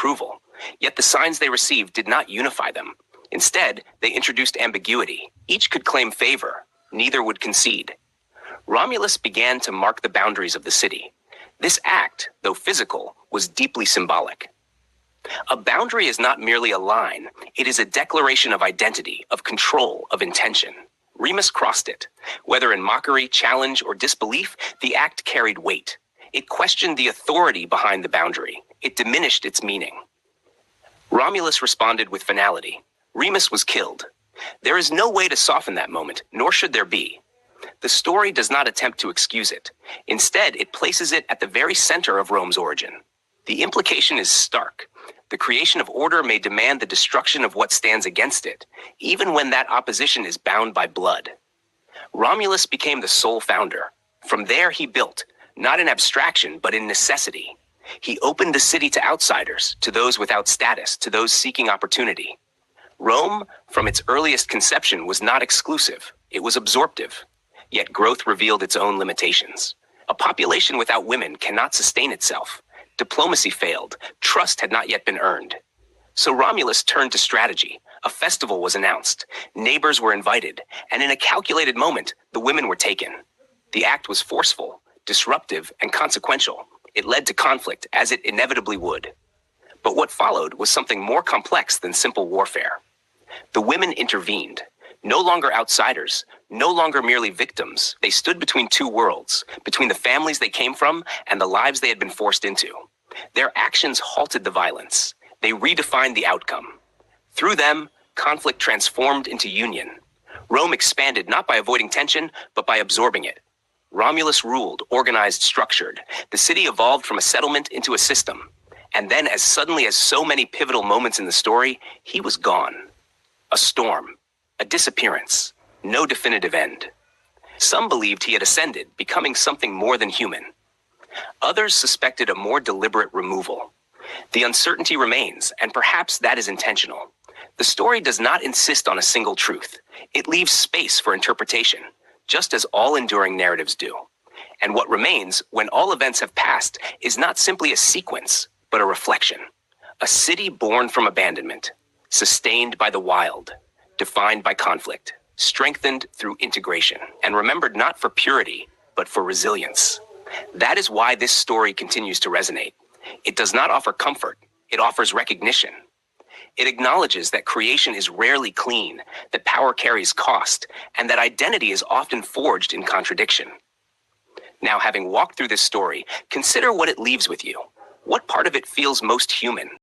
approval, yet the signs they received did not unify them. Instead, they introduced ambiguity. Each could claim favor, neither would concede. Romulus began to mark the boundaries of the city. This act, though physical, was deeply symbolic. A boundary is not merely a line, it is a declaration of identity, of control, of intention. Remus crossed it. Whether in mockery, challenge, or disbelief, the act carried weight. It questioned the authority behind the boundary. It diminished its meaning. Romulus responded with finality. Remus was killed. There is no way to soften that moment, nor should there be. The story does not attempt to excuse it. Instead, it places it at the very center of Rome's origin. The implication is stark. The creation of order may demand the destruction of what stands against it, even when that opposition is bound by blood. Romulus became the sole founder. From there he built, not in abstraction, but in necessity. He opened the city to outsiders, to those without status, to those seeking opportunity. Rome, from its earliest conception, was not exclusive. It was absorptive. Yet growth revealed its own limitations. A population without women cannot sustain itself. Diplomacy failed. Trust had not yet been earned. So Romulus turned to strategy. A festival was announced. Neighbors were invited. And in a calculated moment, the women were taken. The act was forceful, disruptive, and consequential. It led to conflict, as it inevitably would. But what followed was something more complex than simple warfare. The women intervened. No longer outsiders, no longer merely victims. They stood between two worlds, between the families they came from and the lives they had been forced into. Their actions halted the violence. They redefined the outcome. Through them, conflict transformed into union. Rome expanded not by avoiding tension, but by absorbing it. Romulus ruled, organized, structured. The city evolved from a settlement into a system. And then, as suddenly as so many pivotal moments in the story, he was gone. A storm. A disappearance. No definitive end. Some believed he had ascended, becoming something more than human. Others suspected a more deliberate removal. The uncertainty remains, and perhaps that is intentional. The story does not insist on a single truth. It leaves space for interpretation, just as all enduring narratives do. And what remains, when all events have passed, is not simply a sequence, but a reflection. A city born from abandonment, sustained by the wild, defined by conflict, strengthened through integration, and remembered not for purity, but for resilience. That is why this story continues to resonate. It does not offer comfort, it offers recognition. It acknowledges that creation is rarely clean, that power carries cost, and that identity is often forged in contradiction. Now, having walked through this story, consider what it leaves with you. What part of it feels most human?